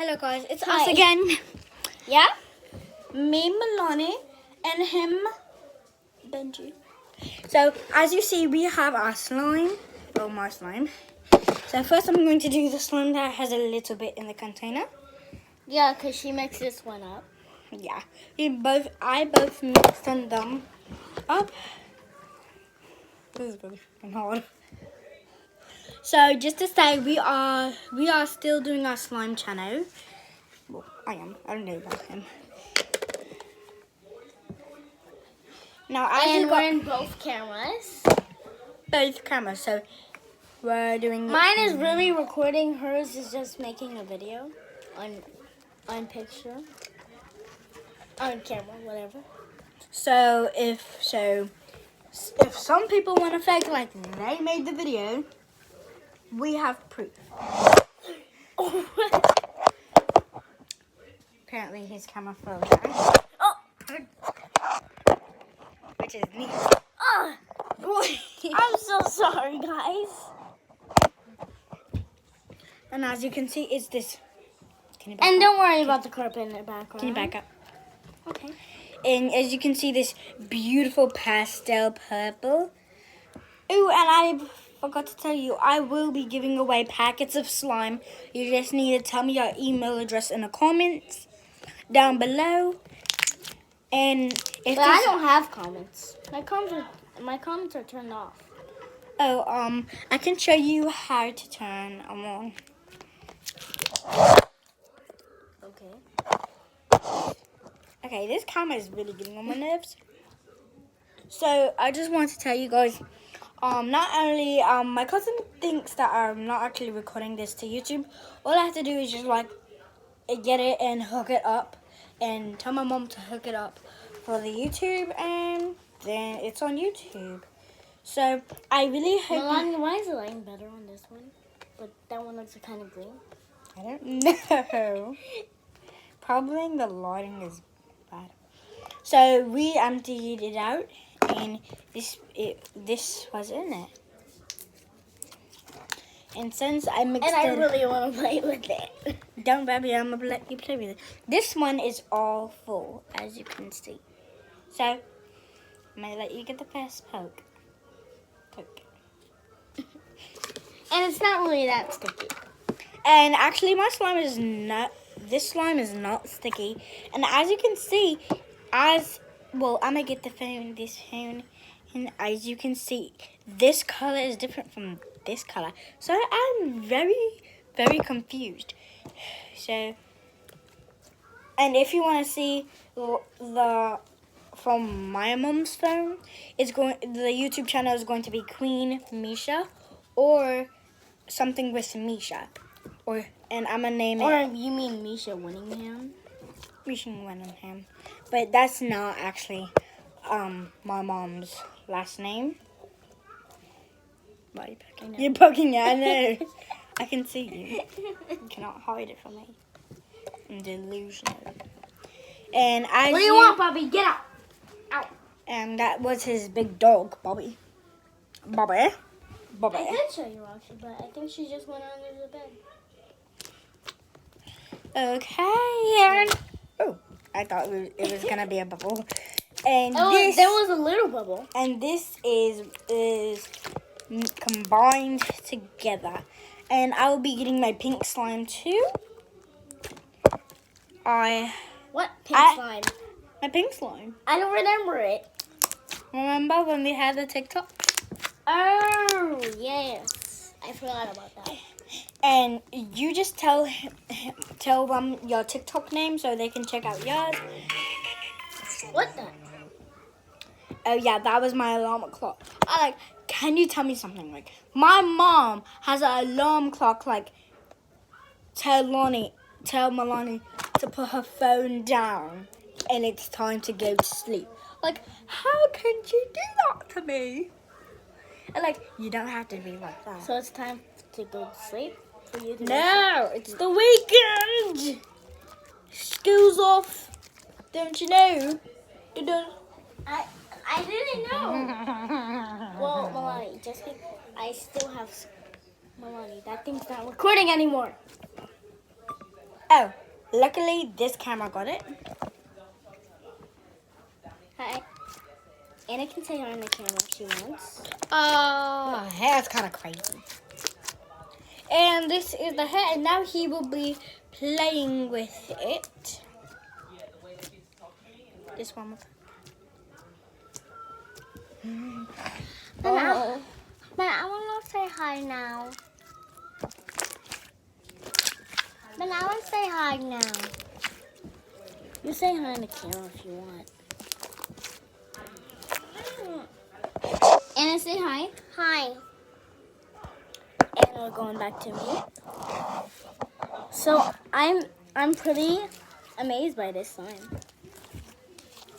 Hello guys, it's Hi. us again. Yeah? Me, Milani, and him, Benji. So, as you see, we have our slime. Well, my slime. So first I'm going to do the slime that has a little bit in the container. Yeah, because she mixed this one up. Yeah. I both mixed them up. This is really fucking hard. So just to say, we are still doing our slime channel. Well, I am. I don't know about him. Now, And we're in both cameras. both cameras, so we're doing. Mine is really recording. Hers is just making a video on picture. On camera, whatever. So if some people want to fake like they made the video, we have proof. Apparently his camera fell down. Oh. Which is neat. Oh. I'm so sorry, guys. And as you can see, it's this. Can you back And up? don't worry about the carpet in the background. Can you back up? Okay. And as you can see, this beautiful pastel purple. Oh, and I forgot to tell you, I will be giving away packets of slime. You just need to tell me your email address in the comments down below. And if But I don't have comments. My comments are turned off. I can show you how to turn them on. Okay. Okay, this camera is really getting on my nerves. So I just want to tell you guys, not only my cousin thinks that I'm not actually recording this to YouTube. All I have to do is just like get it and hook it up, and tell my mom to hook it up for the YouTube, and then it's on YouTube. So I really hope. Melania, why is the lighting better on this one? But that one looks kind of green. I don't know. Probably the lighting is bad. So we emptied it out, and this was in it. And since I mixed And I it, really want to play with it. don't, baby, I'm gonna let you play with it. This one is all full, as you can see. So I'm gonna let you get the first poke. And it's not really that sticky. And actually, my slime is not. This slime is not sticky. And as you can see, I'm gonna get the phone. This phone, and as you can see, this color is different from this color. So I'm very, very confused. So, and if you want to see from my mom's phone, the YouTube channel is going to be Queen Misha, or something with Misha, and I'm gonna name it. Or you mean Misha Winningham? Misha Winningham, but that's not actually my mom's last name. Why are you poking? You're poking it. I know. I can see you. You cannot hide it from me. I'm delusional. And as What do you want, Bobby? Get out! Out! And that was his big dog, Bobby. Bobby. I could show you actually, but I think she just went under the bed. Okay, Aaron. Oh, I thought it was gonna be a bubble. And this, there was a little bubble. And this is combined together. And I will be getting my pink slime too. What pink slime? My pink slime. I don't remember it. Remember when we had the TikTok? Oh, yes. I forgot about that. And you just tell them your TikTok name so they can check out yours. What the? Oh yeah, that was my alarm clock. Can you tell me something? Like, my mom has an alarm clock. Like, tell Milani to put her phone down, and it's time to go to sleep. Like, how can you do that to me? And you don't have to be like that. So it's time to go to sleep for you to No, it's the weekend. School's off. Don't you know? You don't. I didn't know. Well, Milani, I still have Milani. That thing's not recording anymore. Oh, luckily this camera got it. Hi. Anna can say hi on the camera if she wants. Oh, that's kind of crazy. And this is the hair, and now he will be playing with it. This one more time. Oh. But I want to say hi now. But I want to say hi now. You say hi on the camera if you want. Anna, say hi. Hi. And we're going back to me. So I'm pretty amazed by this slime.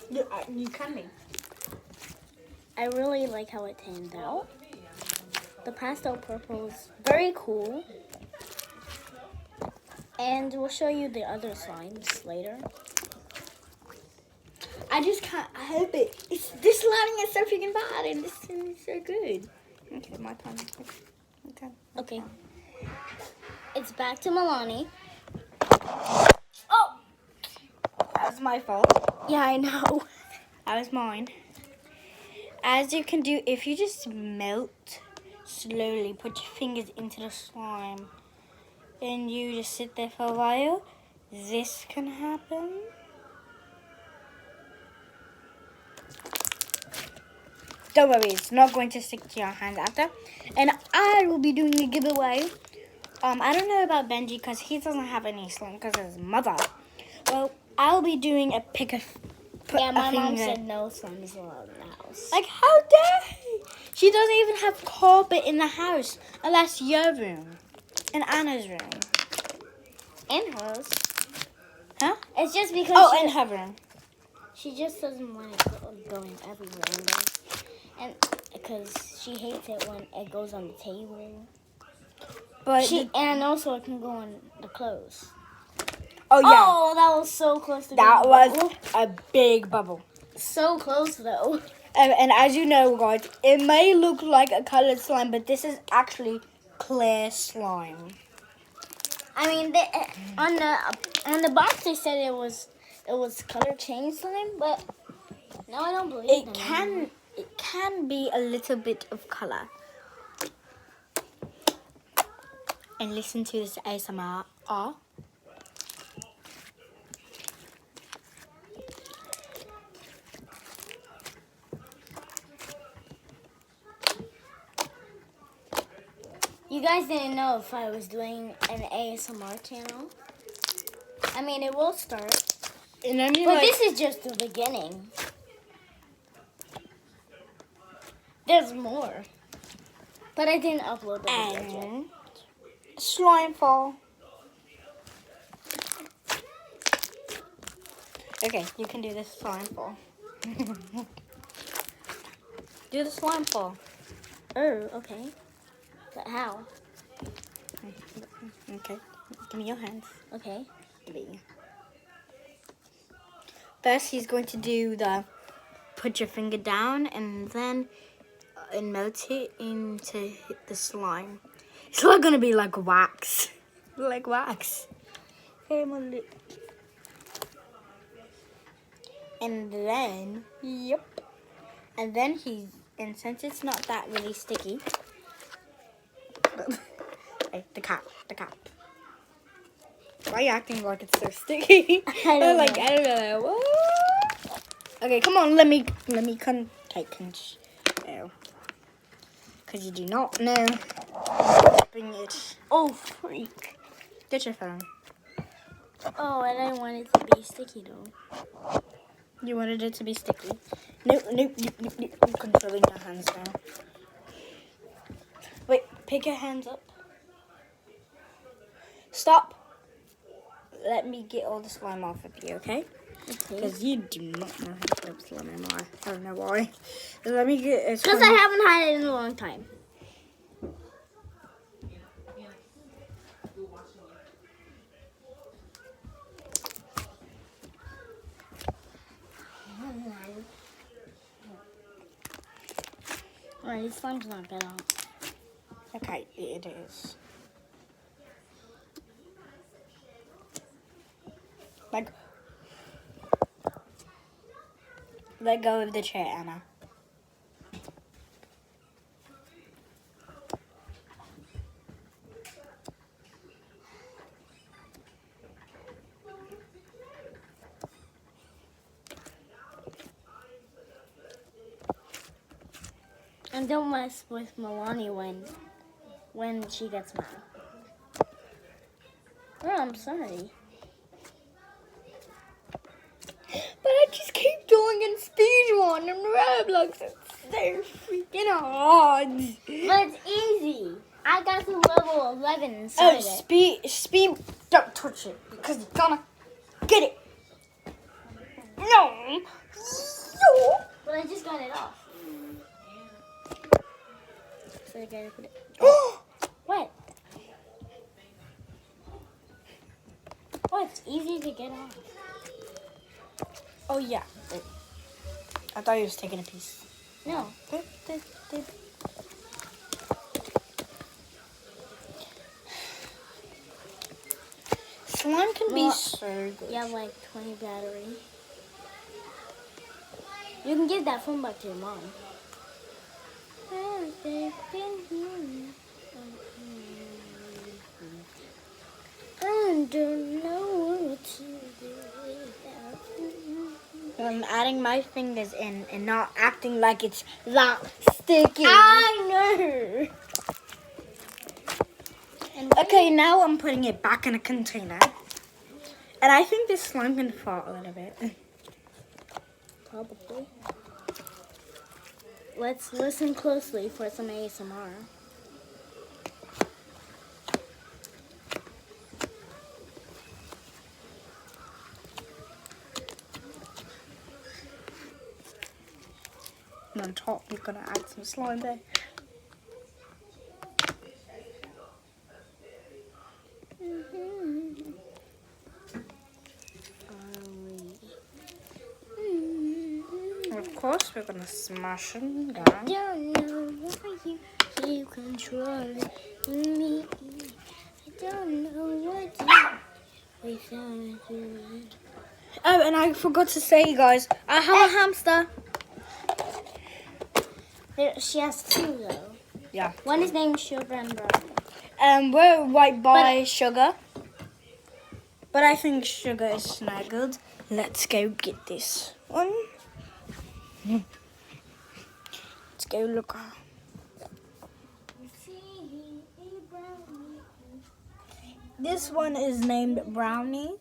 You can be. I really like how it turned out. The pastel purple is very cool. And we'll show you the other slimes later. I just can't help it. This lighting is so freaking bad, and this is so good. Okay, my time. Okay. It's back to Milani. Oh! That was my fault. Yeah, I know. That was mine. As you can do, if you just melt slowly, put your fingers into the slime, and you just sit there for a while, this can happen. Don't worry, it's not going to stick to your hand after. And I will be doing a giveaway. I don't know about Benji because he doesn't have any slime because of his mother. Well, I'll be doing a pick a Yeah, my mom said no slime is allowed in the house. Like, how dare he? She doesn't even have carpet in the house unless your room and Anna's room. And hers. Huh? It's just because and her room. She just doesn't want it going everywhere. And because she hates it when it goes on the table. But and also it can go on the clothes. Oh, yeah. Oh, that was so close to That was bubble. a big bubble. So close, though. And as you know, guys, it may look like a colored slime, but this is actually clear slime. I mean, on the box they said it was color change slime, but no, I don't believe It can be a little bit of color. And listen to this ASMR. You guys didn't know if I was doing an ASMR channel. I mean, it will start. And I mean, But this is just the beginning. There's more. But I didn't upload the video yet. and slime fall. Okay, you can do this slime fall. Do the slime fall. Oh, okay. But how? Okay, give me your hands. Okay. First, he's going to do the put your finger down and then and melt it into the slime. It's not gonna be like wax, like wax. Hey, my lip. And then, yep. And then and since it's not that really sticky, the cap. Why are you acting like it's so sticky? I don't know. I don't know. What? Okay, come on. Let me take control. Because you do not know. Bring it. Oh, freak. Get your phone. Oh, I didn't want it to be sticky, though. You wanted it to be sticky. Nope. I'm controlling your hands now. Wait, pick your hands up. Stop. Let me get all the slime off of you, okay? Because you do not know how to rub slime anymore. I don't know why. Let me get it. Because I haven't had it in a long time. Alright, this slime's not good out. Okay, it is. Like, let go of the chair, Anna. And don't mess with Milani when she gets mad. Oh, I'm sorry. But I just keep doing in speed one and Roblox. It's so freaking hard. But it's easy. I got to level 11 inside Oh, it. speed. Don't touch it because you're gonna get it. No. But I just got it off. So I gotta put it. What? Oh, it's easy to get off. Oh, yeah. I thought he was taking a piece. No. Slime can be Well, so good. You have like 20 battery. You can give that phone back to your mom. I don't know what to do without you. I'm adding my fingers in and not acting like it's that sticky. I know. Okay, now I'm putting it back in a container. And I think this slime can fart a little bit. Probably. Let's listen closely for some ASMR. And on top, we're gonna add some slime there. And of course, we're gonna smash them down. Don't know why you keep controlling me. I don't know what to do without you. Oh, and I forgot to say, guys, I have a hamster. She has two though. Yeah. One is named Sugar and Brownie. We're right by Sugar. But I think Sugar is snuggled. Let's go get this one. Let's go look. This one is named Brownie.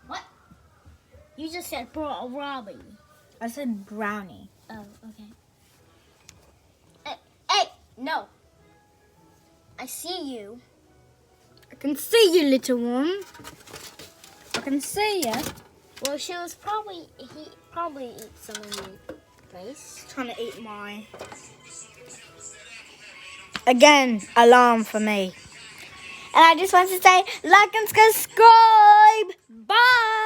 What? You just said Robbie. I said Brownie. Oh, okay. Hey, no. I see you. I can see you, little one. I can see you. Well, he probably ate some of your place. Trying to eat my. Again, alarm for me. And I just want to say, like and subscribe. Bye.